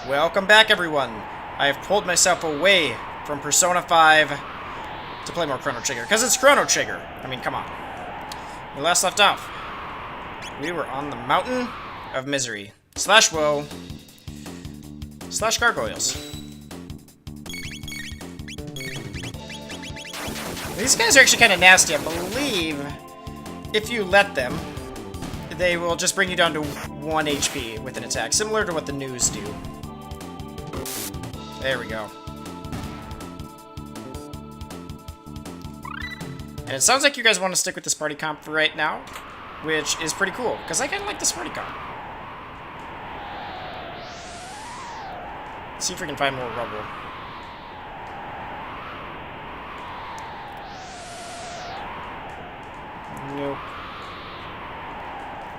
Welcome back, everyone. I have pulled myself away from Persona 5 to play more Chrono Trigger, because it's Chrono Trigger. I mean, come on. We last left off. We were on the Mountain of Misery. / woe. / gargoyles. These guys are actually kind of nasty. I believe if you let them, they will just bring you down to 1 HP with an attack, similar to what the news do. There we go. And it sounds like you guys want to stick with this party comp for right now, which is pretty cool, because I kind of like this party comp. Let's see if we can find more rubble. Nope.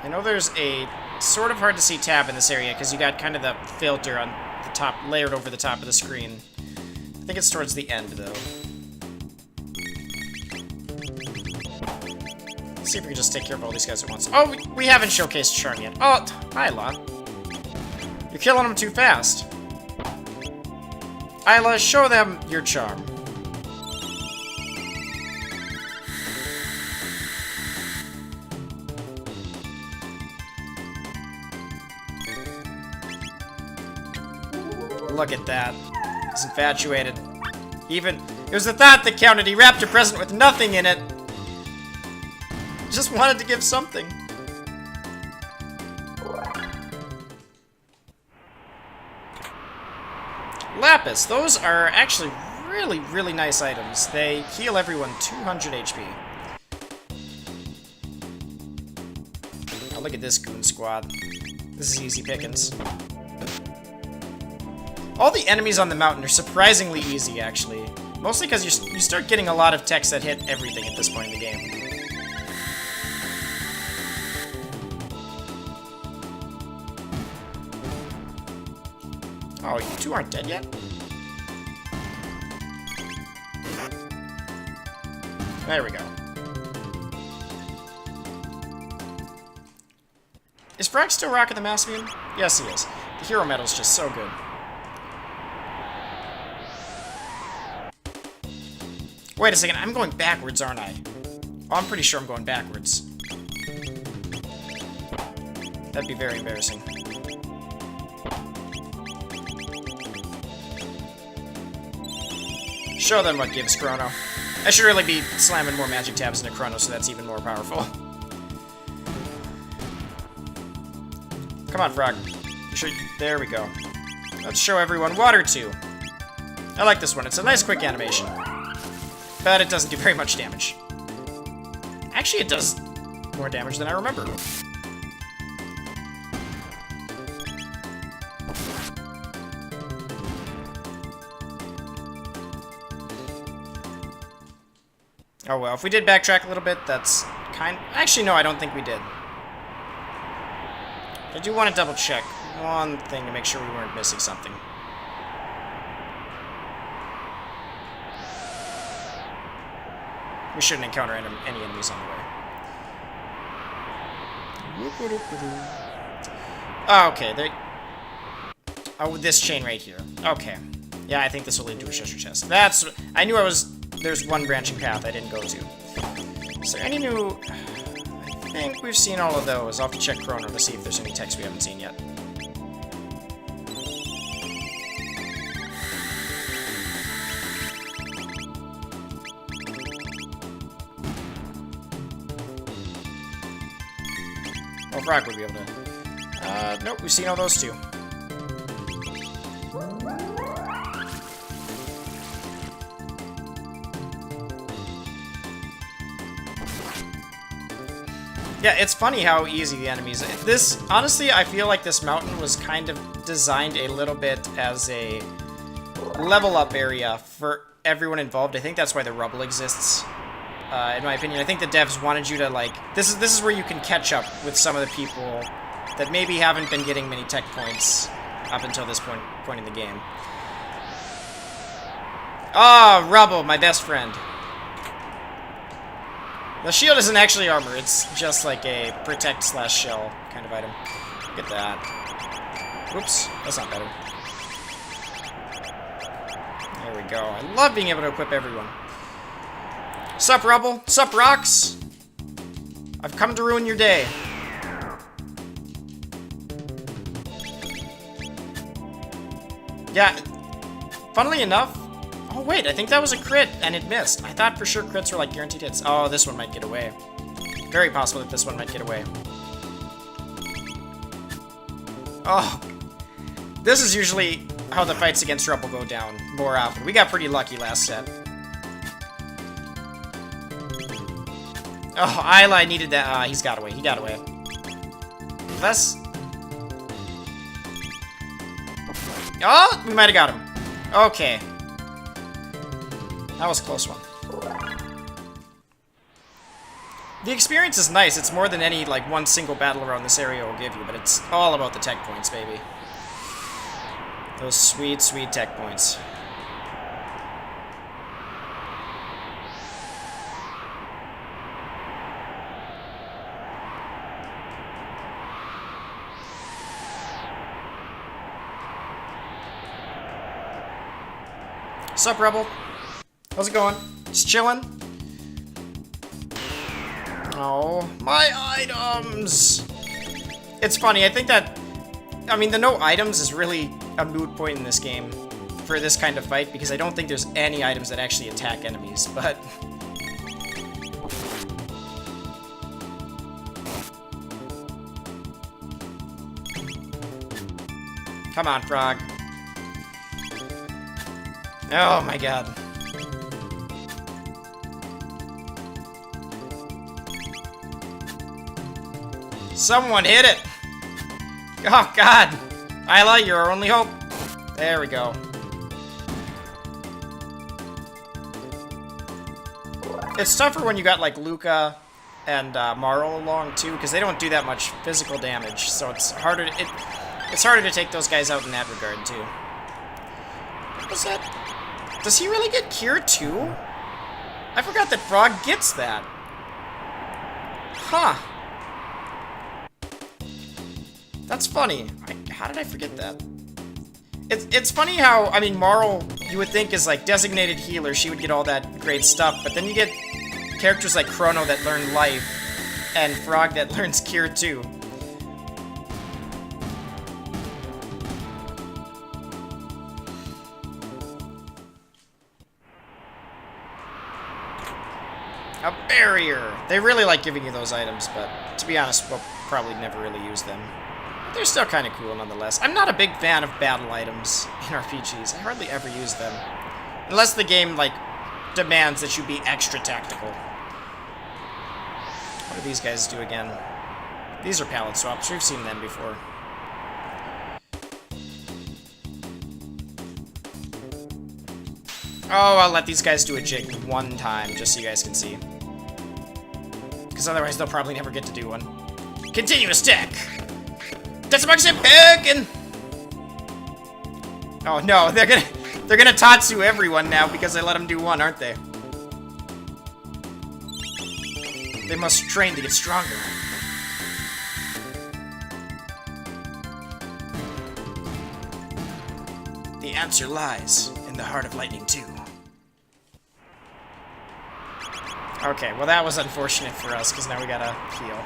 I know there's a sort of hard to see tab in this area because you got kind of the filter on the top, layered over the top of the screen. I think it's towards the end, though. Let's see if we can just take care of all these guys at once. Oh, we haven't showcased Charm yet. Oh, hi, Ayla. You're killing them too fast. Ayla, show them your charm. Look at that. He's infatuated. It was the thought that counted. He wrapped a present with nothing in it. Just wanted to give something. Lapis. Those are actually really, really nice items. They heal everyone 200 HP. Oh, look at this goon squad. This is easy pickings. All the enemies on the mountain are surprisingly easy, actually. Mostly because you start getting a lot of techs that hit everything at this point in the game. Oh, you two aren't dead yet? There we go. Is Frog still rocking the mass beam? Yes, he is. The hero medal's just so good. Wait a second, I'm going backwards, aren't I? Oh, I'm pretty sure I'm going backwards. That'd be very embarrassing. Show them what gives, Chrono. I should really be slamming more magic tabs into Chrono, so that's even more powerful. Come on, Frog. There we go. Let's show everyone Water 2. I like this one. It's a nice, quick animation. But it doesn't do very much damage. Actually, it does more damage than I remember. Oh well, if we did backtrack a little bit, that's kind... Actually, no, I don't think we did. I do want to double check one thing to make sure we weren't missing something. We shouldn't encounter any enemies on the way. Oh, okay, oh, this chain right here. Okay. Yeah, I think this will lead to a treasure chest. I knew there's one branching path I didn't go to. Is there any new... I think we've seen all of those. I'll have to check Chrono to see if there's any text we haven't seen yet. Oh, Frog would be able to... nope, we've seen all those too. Yeah, it's funny how easy the enemies... Honestly, I feel like this mountain was kind of designed a little bit as a level-up area for everyone involved. I think that's why the rubble exists. In my opinion, I think the devs wanted you to, like... This is where you can catch up with some of the people that maybe haven't been getting many tech points up until this point in the game. Ah, rubble, my best friend. The shield isn't actually armor, it's just like a protect/shell kind of item. Look at that. Whoops, that's not better. There we go. I love being able to equip everyone. Sup, Rubble? Sup, Rocks? I've come to ruin your day. Yeah, funnily enough... Oh, wait, I think that was a crit, and it missed. I thought for sure crits were, like, guaranteed hits. Oh, this one might get away. Very possible that this one might get away. Oh. This is usually how the fights against Rubble go down more often. We got pretty lucky last set. Oh, Isla needed that. He's got away. He got away. Let's... Oh, we might have got him. Okay. That was a close one. The experience is nice. It's more than any, like, one single battle around this area will give you, but it's all about the tech points, baby. Those sweet, sweet tech points. Sup, Rebel? How's it going? Just chilling? Oh, my items! It's funny, I think that... I mean, the no items is really a moot point in this game for this kind of fight, because I don't think there's any items that actually attack enemies, but... Come on, Frog. Oh my god. Someone hit it! Oh god! Isla, you're our only hope. There we go. It's tougher when you got like Luca and Marl along too, because they don't do that much physical damage, so it's harder. It's harder to take those guys out in that regard too. What was that? Does he really get Cure too? I forgot that Frog gets that. Huh. That's funny. How did I forget that? It's funny how, I mean, Marl, you would think is like designated healer, she would get all that great stuff, but then you get characters like Chrono that learn life, and Frog that learns Cure too. A barrier! They really like giving you those items, but to be honest, we'll probably never really use them. They're still kind of cool nonetheless. I'm not a big fan of battle items in RPGs. I hardly ever use them. Unless the game, like, demands that you be extra tactical. What do these guys do again? These are palette swaps. We've seen them before. Oh, I'll let these guys do a jig one time, just so you guys can see. Because otherwise they'll probably never get to do one. Continuous tech! That's a bacon! Oh no, they're gonna Tatsu everyone now because I let them do one, aren't they? They must train to get stronger. The answer lies in the heart of lightning too. Okay, well that was unfortunate for us because now we gotta heal.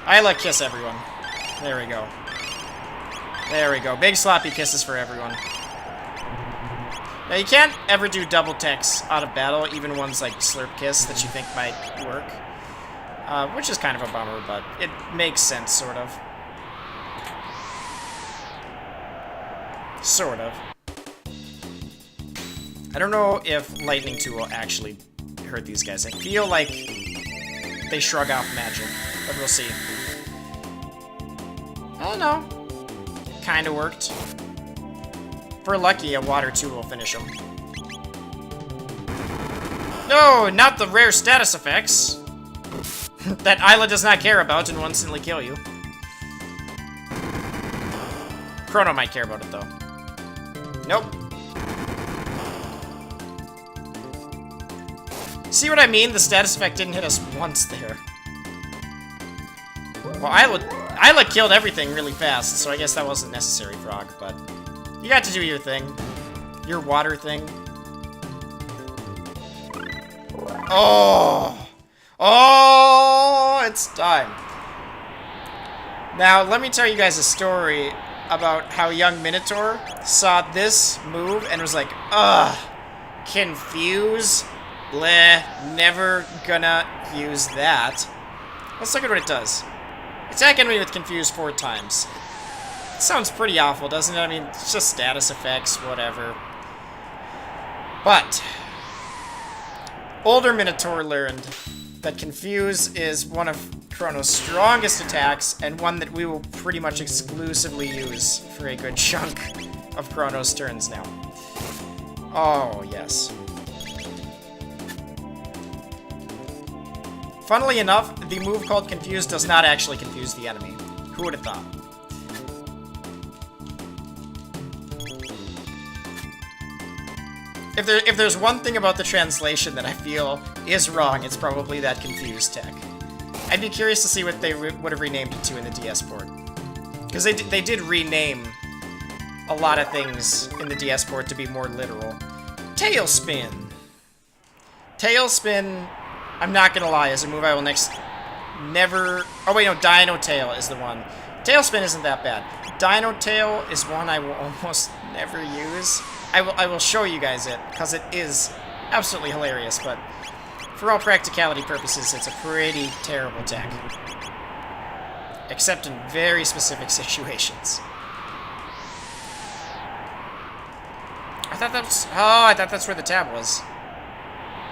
Isla, kiss everyone. There we go. There we go. Big sloppy kisses for everyone. Now, you can't ever do double techs out of battle, even ones like Slurp Kiss that you think might work. Which is kind of a bummer, but it makes sense, sort of. Sort of. I don't know if Lightning 2 will actually hurt these guys. I feel like they shrug off magic, but we'll see. I don't know. Kinda worked. If we're lucky, a Water 2 will finish him. No, not the rare status effects that Isla does not care about and will instantly kill you. Chrono might care about it, though. Nope. See what I mean? The status effect didn't hit us once there. Well, Isla killed everything really fast, so I guess that wasn't necessary, Frog, but... You got to do your thing. Your water thing. Oh! Oh! It's time. Now, let me tell you guys a story about how young Minotaur saw this move and was like, ugh, confuse? Bleh, never gonna use that. Let's look at what it does. Attack enemy with confuse 4 times. Sounds pretty awful, doesn't it? I mean, it's just status effects, whatever. But older Minotaur learned that confuse is one of Chrono's strongest attacks, and one that we will pretty much exclusively use for a good chunk of Chrono's turns now. Oh, yes. Funnily enough, the move called Confuse does not actually confuse the enemy. Who would have thought? If there's one thing about the translation that I feel is wrong, it's probably that Confuse tech. I'd be curious to see what they would have renamed it to in the DS port. Because they did rename a lot of things in the DS port to be more literal. Tailspin! Tailspin, I'm not gonna lie, is a move I will never... Oh wait, no, Dino Tail is the one. Tailspin isn't that bad. Dino Tail is one I will almost never use. I will show you guys it, because it is absolutely hilarious, but for all practicality purposes, it's a pretty terrible tech. Except in very specific situations. I thought that was... Oh, I thought that's where the tab was.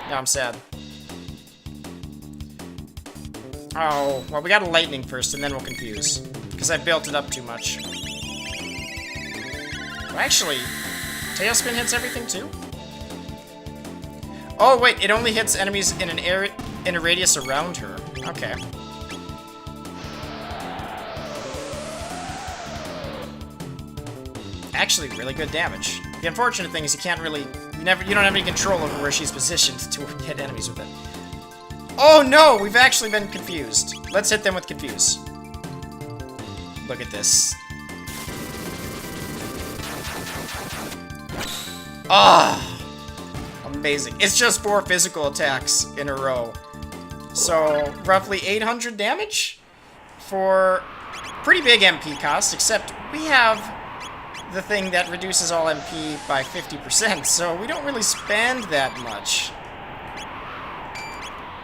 Now I'm sad. Oh, well, we got a lightning first, and then we'll confuse. Because I built it up too much. Well, actually, Tailspin hits everything, too? Oh, wait, it only hits enemies in a radius around her. Okay. Actually, really good damage. The unfortunate thing is you can't really... You don't have any control over where she's positioned to hit enemies with it. Oh no! We've actually been confused. Let's hit them with Confuse. Look at this. Ah! Amazing. It's just 4 physical attacks in a row. So, roughly 800 damage for pretty big MP cost, except we have the thing that reduces all MP by 50%, so we don't really spend that much.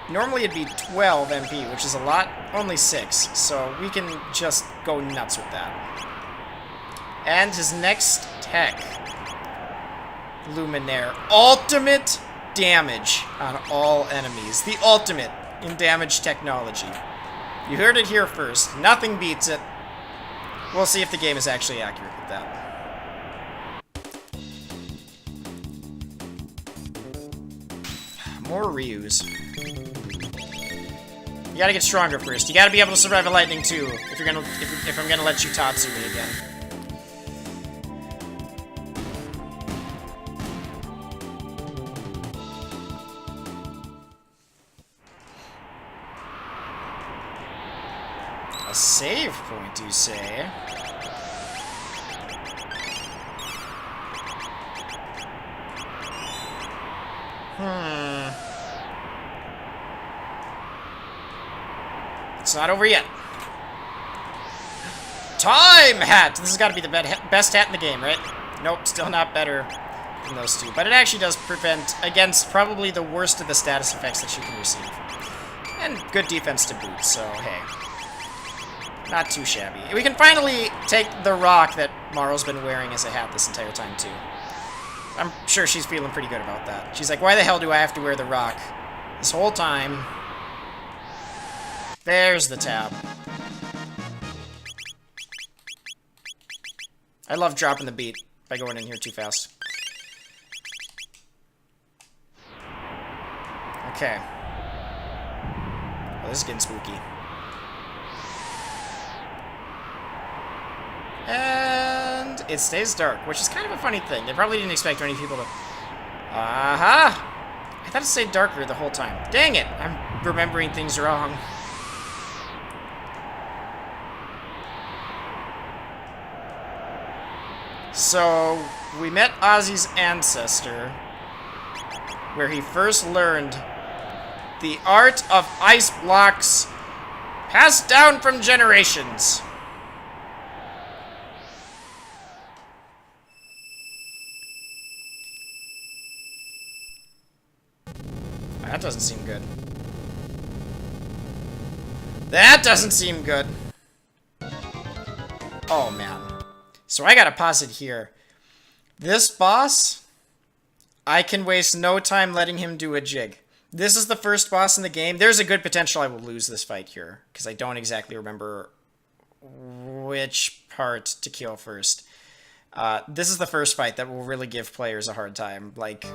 Normally it'd be 12 MP, which is a lot, only 6, so we can just go nuts with that. And his next tech, Luminaire. Ultimate damage on all enemies. The ultimate in damage technology. You heard it here first. Nothing beats it. We'll see if the game is actually accurate with that. More reuse. You gotta get stronger first. You gotta be able to survive a lightning too, if I'm gonna let you Tatsu me again. A save point, you say? It's not over yet. Time hat! This has got to be the best hat in the game, right? Nope, still not better than those two. But it actually does prevent against probably the worst of the status effects that you can receive. And good defense to boot, so hey. Not too shabby. We can finally take the rock that Maro's been wearing as a hat this entire time, too. I'm sure she's feeling pretty good about that. She's like, why the hell do I have to wear the rock this whole time? There's the tab. I love dropping the beat by going in here too fast. Okay. Oh, this is getting spooky. And it stays dark, which is kind of a funny thing. They probably didn't expect many people to... Aha! I thought it stayed darker the whole time. Dang it! I'm remembering things wrong. So, we met Ozzy's ancestor, where he first learned the art of ice blocks passed down from generations. That doesn't seem good. That doesn't seem good. Oh, man. So I gotta pause it here. This boss, I can waste no time letting him do a jig. This is the first boss in the game. There's a good potential I will lose this fight here, because I don't exactly remember which part to kill first. This is the first fight that will really give players a hard time. Like,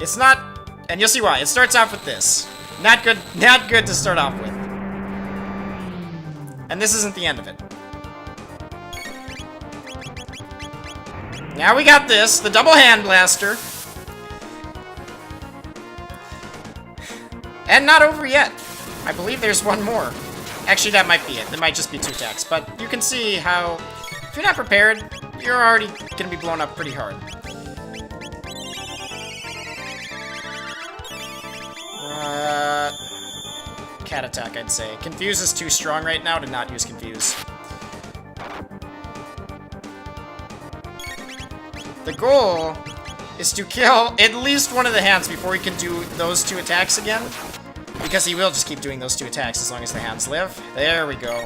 it's not... And you'll see why. It starts off with this. Not good to start off with. And this isn't the end of it. Now we got this, the double hand blaster. And not over yet. I believe there's one more. Actually, that might be it. There might just be 2 attacks. But you can see how, if you're not prepared, you're already going to be blown up pretty hard. Cat attack, I'd say. Confuse is too strong right now to not use Confuse. The goal is to kill at least one of the hands before he can do those 2 attacks again. Because he will just keep doing those 2 attacks as long as the hands live. There we go.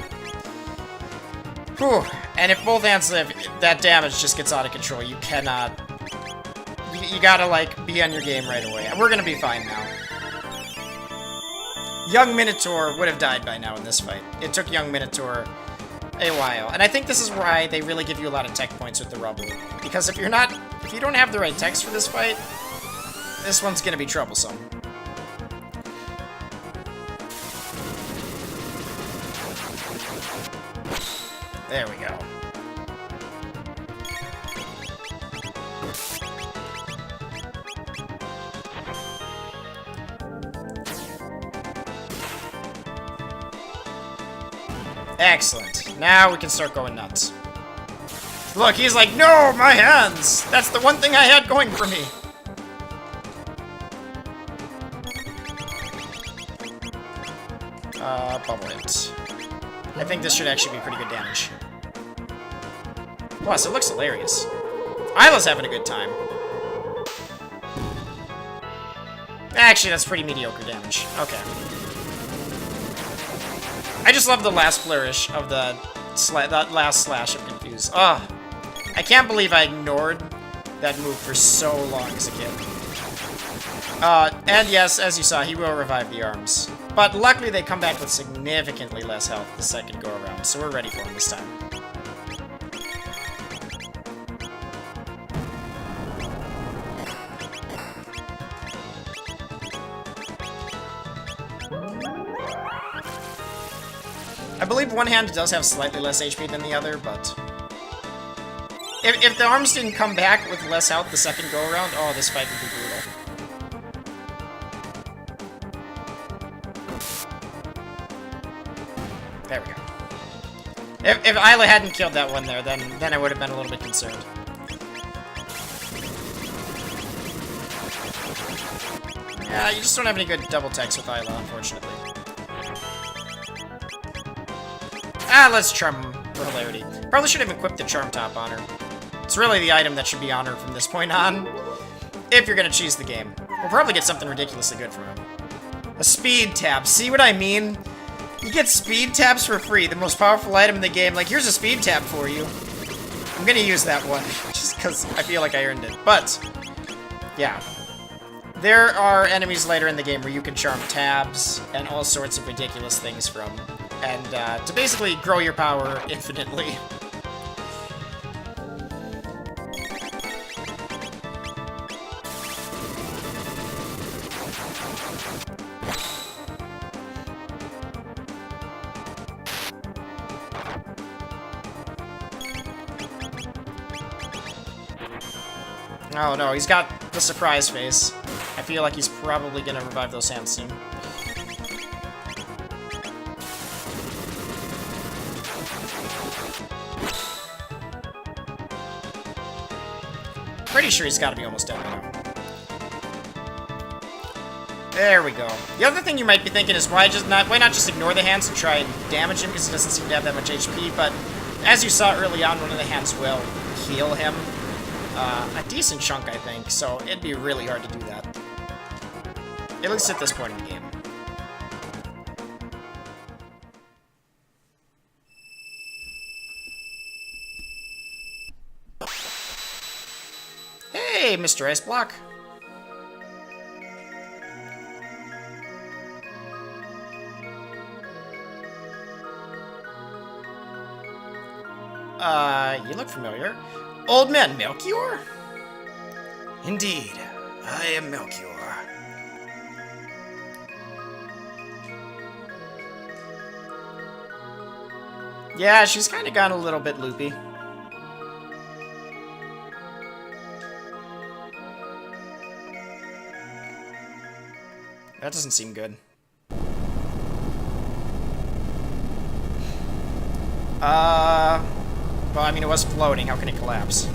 Whew. And if both hands live, that damage just gets out of control. You cannot... You gotta, like, be on your game right away. We're gonna be fine now. Young Minotaur would have died by now in this fight. It took Young Minotaur a while. And I think this is why they really give you a lot of tech points with the rubble. Because if you don't have the right techs for this fight, this one's gonna be troublesome. There we go. Excellent. Now we can start going nuts. Look, he's like, no, my hands! That's the one thing I had going for me. Bubble hit. I think this should actually be pretty good damage. Plus, it looks hilarious. Isla's having a good time. Actually, that's pretty mediocre damage. Okay. I just love the last flourish of that last slash of Confuse. Ugh. I can't believe I ignored that move for so long as a kid. And yes, as you saw, he will revive the arms. But luckily they come back with significantly less health the second go around, so we're ready for him this time. I believe one hand does have slightly less HP than the other, but... If the arms didn't come back with less health the second go-around, oh, this fight would be brutal. There we go. If Isla hadn't killed that one there, then I would have been a little bit concerned. Yeah, you just don't have any good double techs with Isla, unfortunately. Let's charm him for hilarity. Probably should have equipped the charm top on her. It's really the item that should be on her from this point on. If you're gonna cheese the game. We'll probably get something ridiculously good from him. A speed tab. See what I mean? You get speed tabs for free. The most powerful item in the game. Like, here's a speed tab for you. I'm gonna use that one. Just because I feel like I earned it. But, yeah. There are enemies later in the game where you can charm tabs and all sorts of ridiculous things from. And to basically grow your power infinitely. Oh no, he's got the surprise face. I feel like he's probably gonna revive those hands soon. Pretty sure he's got to be almost dead now. There we go. The other thing you might be thinking is why not just ignore the hands and try and damage him, because he doesn't seem to have that much HP, but as you saw early on, one of the hands will heal him. A decent chunk, I think, so it'd be really hard to do that. At least at this point in the game. Hey, Mr. Ice Block. You look familiar. Old man Melchior? Indeed, I am Melchior. Yeah, she's kind of gone a little bit loopy. That doesn't seem good. Well, I mean, it was floating. How can it collapse?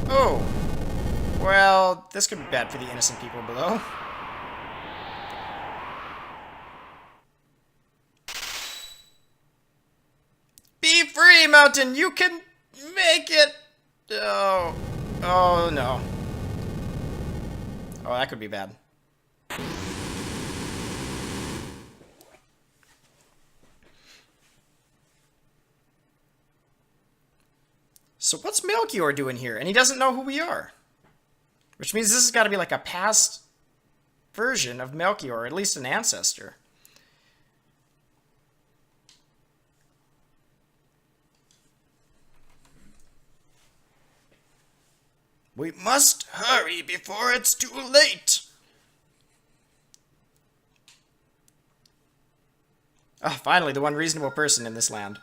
Oh. Well, this could be bad for the innocent people below. Be free, Mountain! You can make it! Oh. Oh, no. Oh, that could be bad. So what's Melchior doing here? And he doesn't know who we are. Which means this has got to be like a past version of Melchior, or at least an ancestor. We must hurry before it's too late. Ah, finally, the one reasonable person in this land.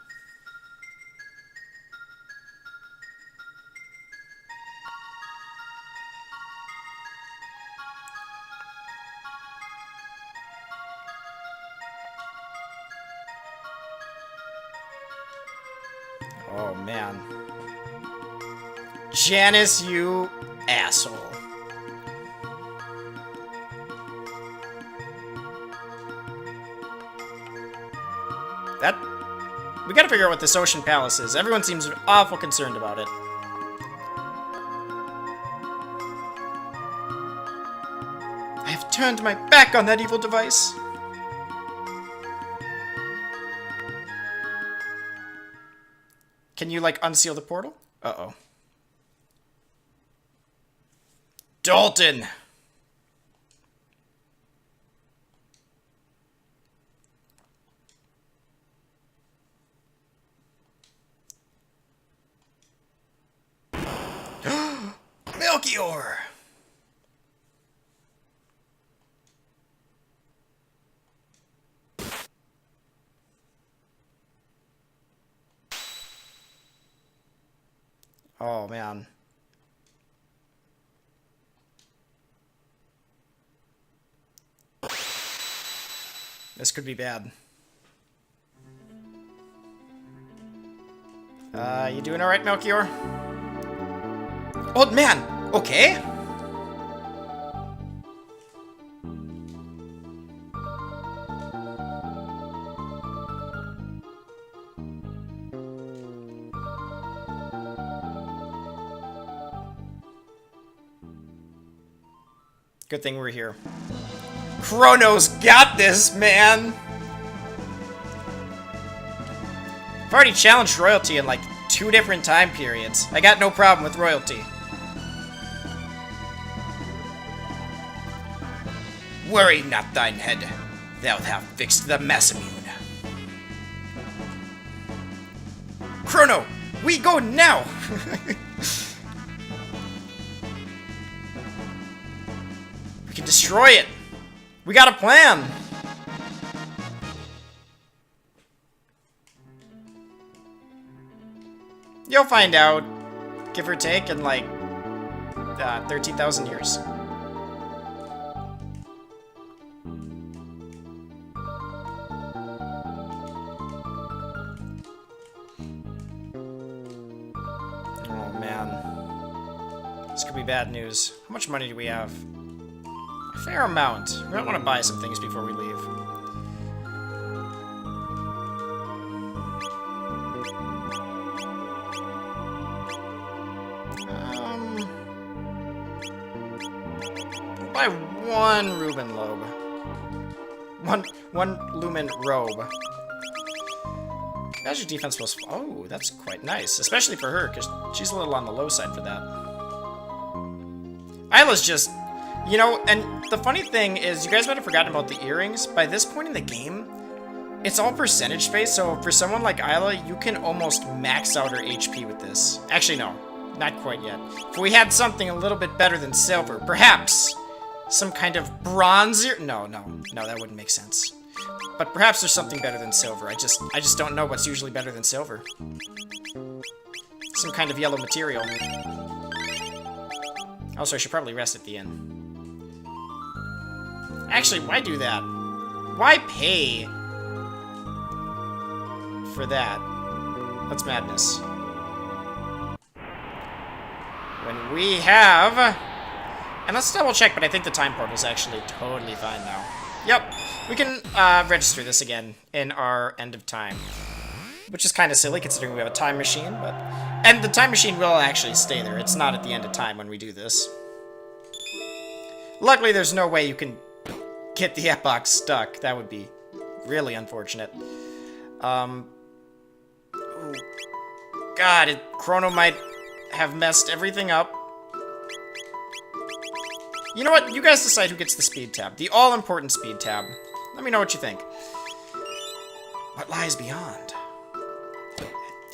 Oh, man. Janice, you asshole. We gotta figure out what this Ocean Palace is. Everyone seems awful concerned about it. I have turned my back on that evil device. Can you, like, unseal the portal? Uh-oh. Dalton! Melchior! Oh, man. This could be bad. You doing alright, Melchior? Old man! Okay? Good thing we're here. Chrono's got this, man! I've already challenged royalty in like 2 different time periods. I got no problem with royalty. Worry not thine head. Thou have fixed the Massimune. Chrono, we go now! We can destroy it! We got a plan! You'll find out, give or take, in like 13,000 years. bad news. How much money do we have? A fair amount. We might want to buy some things before we leave. We'll buy one Reuben lobe. One lumen robe. Magic defense plus... Oh, that's quite nice. Especially for her, because she's a little on the low side for that. Isla's just... You know, and the funny thing is, you guys might have forgotten about the earrings. By this point in the game, it's all percentage based, so for someone like Isla, you can almost max out her HP with this. Actually, no. Not quite yet. If we had something a little bit better than silver, perhaps some kind of bronze ear... No, that wouldn't make sense. But perhaps there's something better than silver. I just don't know what's usually better than silver. Some kind of yellow material. Also, I should probably rest at the inn. Actually, why do that? Why pay for that? That's madness. When we have... And let's double check, but I think the time portal is actually totally fine now. Yep, we can register this again in our end of time. Which is kind of silly considering we have a time machine, but... And the time machine will actually stay there. It's not at the end of time when we do this. Luckily, there's no way you can get the epoch stuck. That would be really unfortunate. Ooh. God, Chrono might have messed everything up. You know what? You guys decide who gets the speed tab. The all-important speed tab. Let me know what you think. What lies beyond?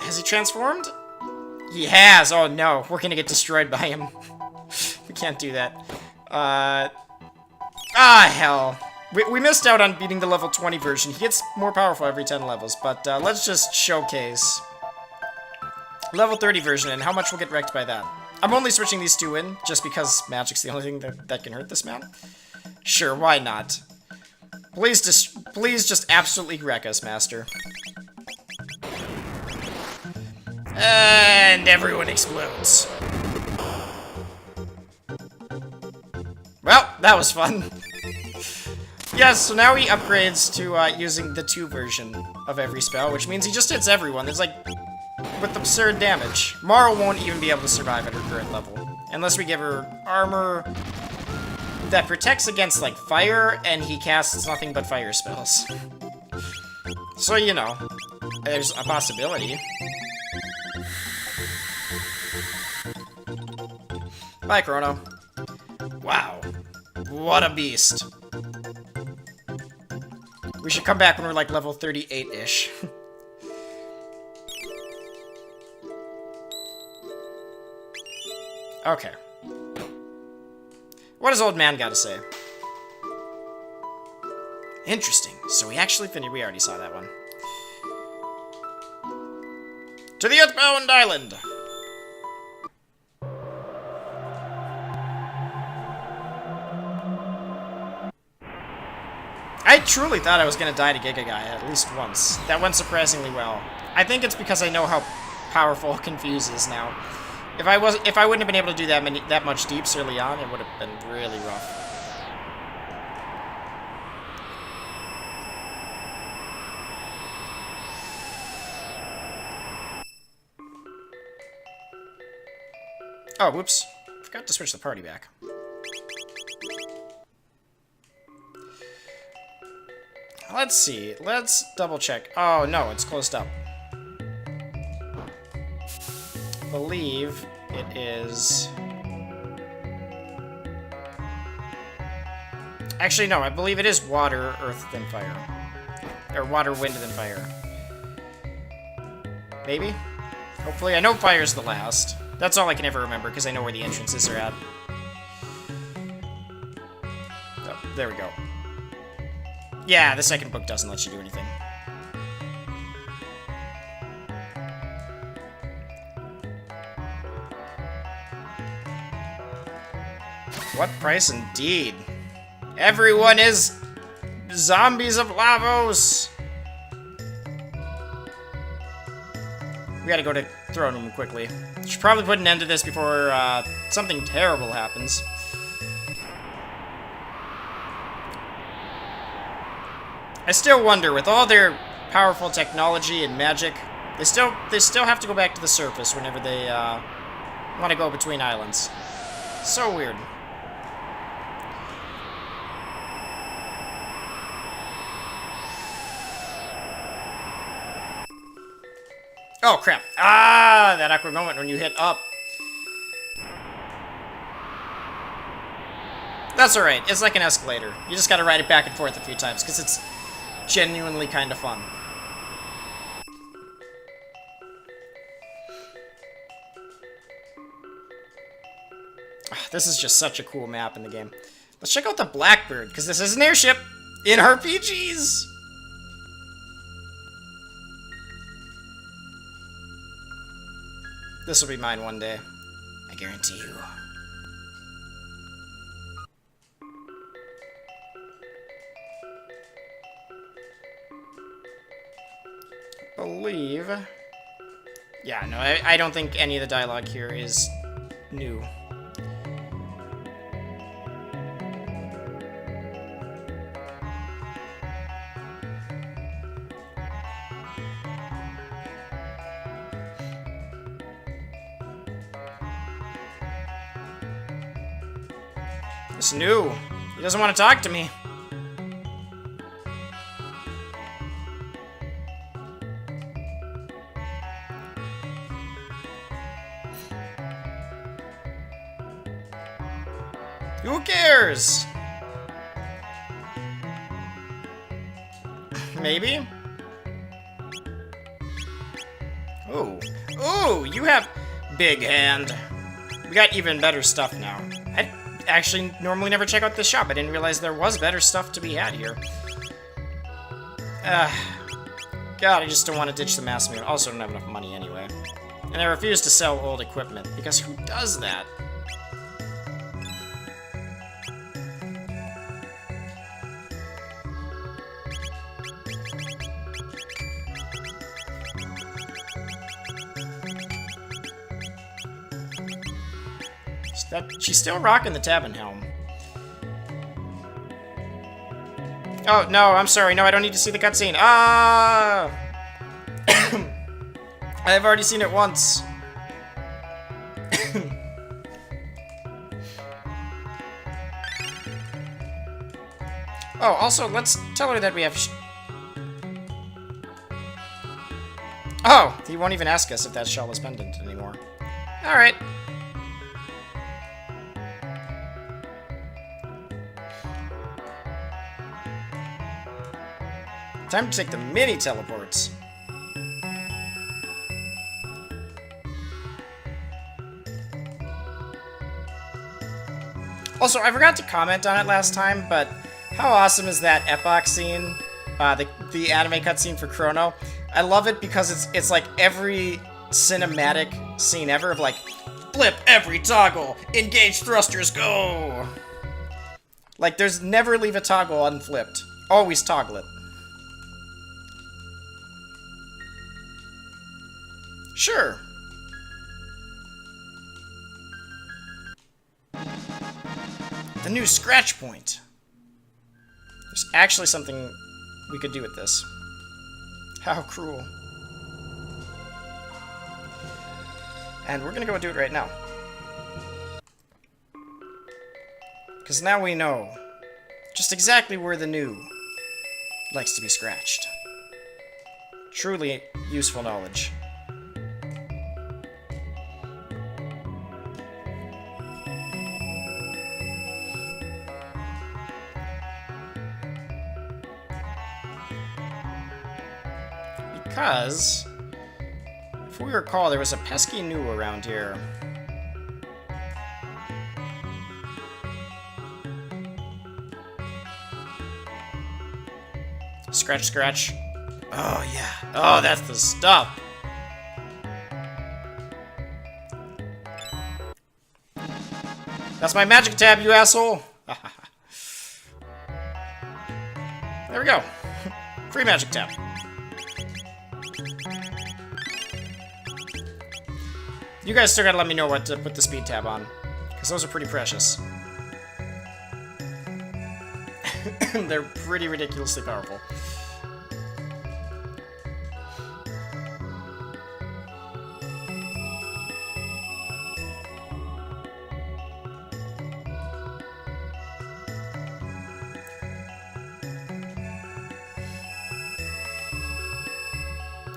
Has he transformed? He has! Oh no, we're gonna get destroyed by him. We can't do that. Hell. We missed out on beating the level 20 version. He gets more powerful every 10 levels, but let's just showcase level 30 version and how much we'll get wrecked by that. I'm only switching these two in, just because magic's the only thing that can hurt this man. Sure, why not? Please just absolutely wreck us, Master. And everyone explodes. Well, that was fun. Yes, so now he upgrades to using the 2 version of every spell, which means he just hits everyone. There's like... with absurd damage. Marl won't even be able to survive at her current level. Unless we give her armor that protects against, like, fire, and he casts nothing but fire spells. So, you know, there's a possibility. Bye, Chrono. Wow. What a beast. We should come back when we're, like, level 38-ish. Okay. What does old man got to say? Interesting. So we actually finished. We already saw that one. To the Earthbound Island! I truly thought I was gonna die to Giga Guy at least once. That went surprisingly well. I think it's because I know how powerful Confuse is now. If I wouldn't have been able to do that much deeps early on, it would have been really rough. Oh, whoops. Forgot to switch the party back. Let's see. Let's double check. Oh, no, it's closed up. I believe it is... Actually, no, I believe it is water, earth, then fire. Or water, wind, then fire. Maybe? Hopefully. I know fire's the last. That's all I can ever remember, because I know where the entrances are at. Oh, there we go. Yeah, the second book doesn't let you do anything. What price indeed? Everyone is zombies of Lavos! We gotta go to throne room quickly. Should probably put an end to this before something terrible happens. I still wonder, with all their powerful technology and magic, they still have to go back to the surface whenever they want to go between islands. So weird. Oh, crap. Ah, that awkward moment when you hit up. That's alright. It's like an escalator. You just gotta ride it back and forth a few times, because it's genuinely kind of fun. This is just such a cool map in the game. Let's check out the Blackbird, because this is an airship in RPGs! This will be mine one day. I guarantee you. Believe... Yeah, no, I don't think any of the dialogue here is new. It's new. He doesn't want to talk to me. Who cares? Maybe? Oh. Oh, you have big hand. We got even better stuff now. I actually normally never check out this shop. I didn't realize there was better stuff to be had here. God, I just don't want to ditch the mass move. Also, don't have enough money anyway. And I refuse to sell old equipment, because who does that? She's still rocking the Tabin helm. Oh, no, I'm sorry. No, I don't need to see the cutscene. Ah! I've already seen it once. Oh, also, let's tell her that we have... Oh, he won't even ask us if that shell is pendant anymore. Alright. Time to take the mini teleports. Also, I forgot to comment on it last time, but how awesome is that epoch scene? The anime cutscene for Chrono. I love it because it's like every cinematic scene ever of like, flip every toggle, engage thrusters, go! Like, there's never leave a toggle unflipped. Always toggle it. Sure. The new scratch point. There's actually something we could do with this. How cruel. And we're gonna go do it right now. Because now we know just exactly where the new likes to be scratched. Truly useful knowledge. Because, if we recall, there was a pesky new around here. Scratch, scratch. Oh, yeah. Oh, that's the stuff. That's my magic tab, you asshole. There we go. Free magic tab. You guys still gotta let me know what to put the speed tab on, because those are pretty precious. They're pretty ridiculously powerful.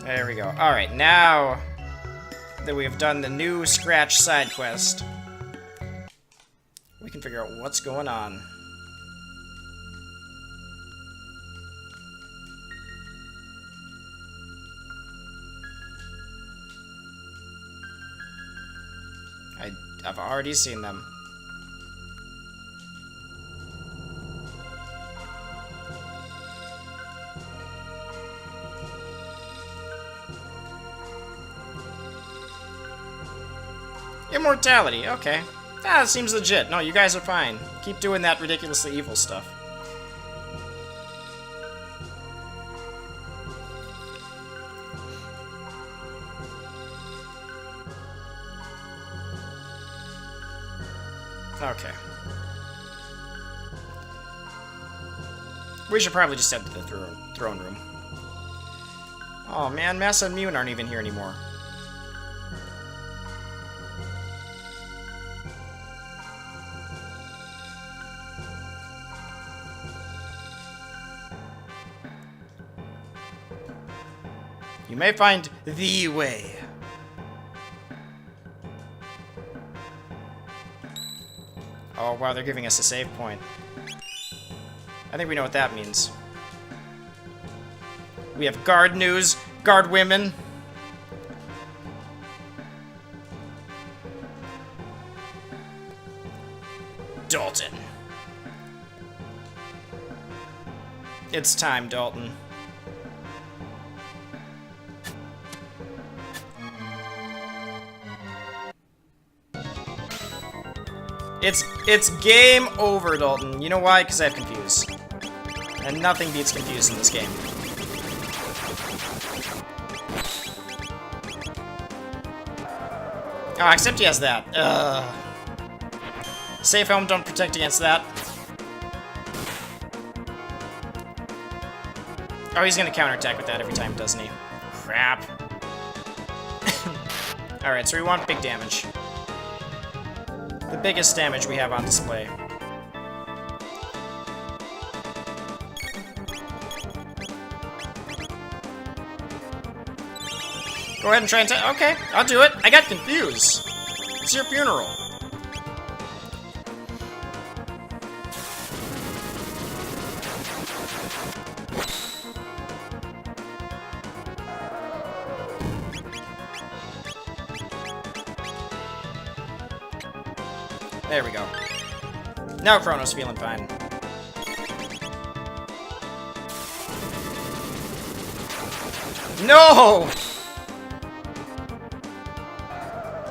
There we go. Alright, now that we have done the new Scratch side quest, we can figure out what's going on. I've already seen them. Immortality, okay. That seems legit. No, you guys are fine. Keep doing that ridiculously evil stuff. Okay. We should probably just head to the throne room. Oh man, Massa and Mune aren't even here anymore. You may find the way. Oh, wow, they're giving us a save point. I think we know what that means. We have guard news, guard women. Dalton. It's time, Dalton. It's game over, Dalton. You know why? Because I have Confuse. And nothing beats Confuse in this game. Oh, except he has that. Safe Helm don't protect against that. Oh, he's gonna counterattack with that every time, doesn't he? Crap. Alright, so we want big damage. The biggest damage we have on display. Go ahead and try and okay, I'll do it. I got confused. It's your funeral. There we go. Now Chrono's feeling fine. No!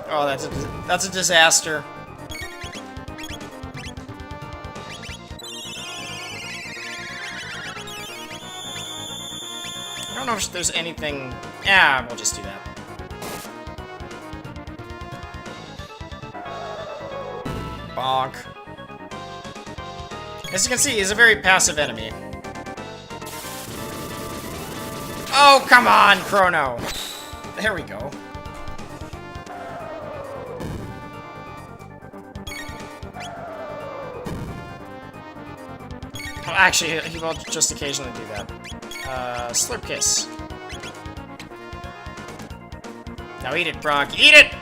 Oh, that's a disaster. I don't know if there's anything... Yeah, we'll just do that. Bonk. As you can see, he's a very passive enemy. Oh, come on, Chrono! There we go. Well, actually, he will just occasionally do that. Slurp Kiss. Now eat it, Bronk. Eat it!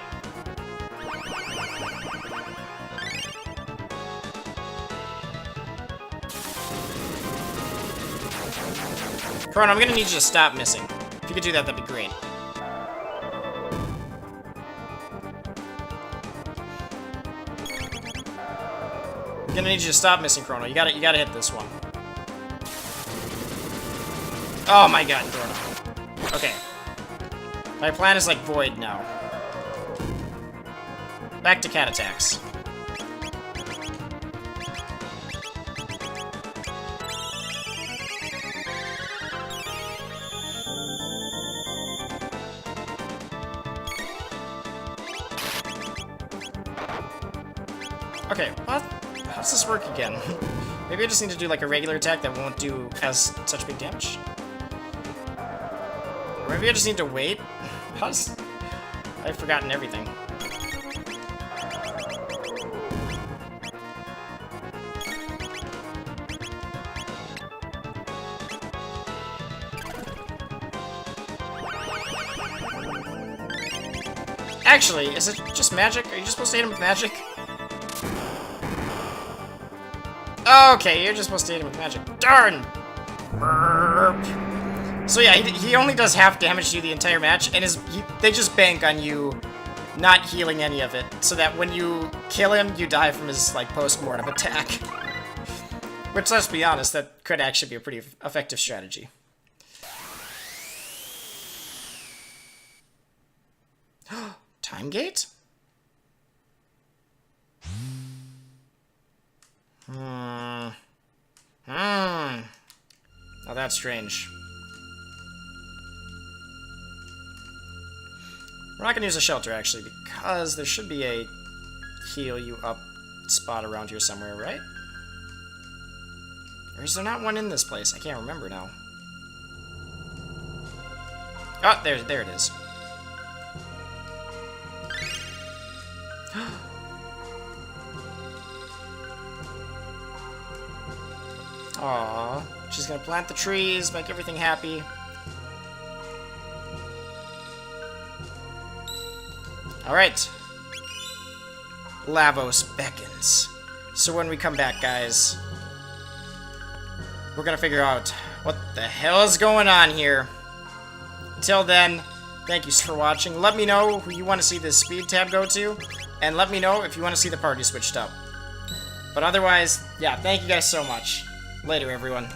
Chrono, I'm gonna need you to stop missing. If you could do that, that'd be great. I'm gonna need you to stop missing, Chrono. You gotta hit this one. Oh my god, Chrono. Okay. My plan is like void now. Back to cat attacks. Okay, what? How does this work again? Maybe I just need to do like a regular attack that won't do as such big damage? Or maybe I just need to wait? How's... I've forgotten everything. Actually, is it just magic? Are you just supposed to hit him with magic? Okay, you're just supposed to hit him with magic. Darn! Burp. So yeah, he only does half damage to you the entire match, and they just bank on you not healing any of it, so that when you kill him, you die from his, like, post-mortem attack. Which, let's be honest, that could actually be a pretty effective strategy. Time gate? Now that's strange. We're not gonna use a shelter, actually, because there should be a heal you up spot around here somewhere, right? Or is there not one in this place? I can't remember now. Oh, there it is. Aww. She's gonna plant the trees, make everything happy. Alright. Lavos beckons. So when we come back, guys, we're gonna figure out what the hell is going on here. Until then, thank you for watching. Let me know who you want to see this speed tab go to, and let me know if you want to see the party switched up. But otherwise, yeah, thank you guys so much. Later, everyone.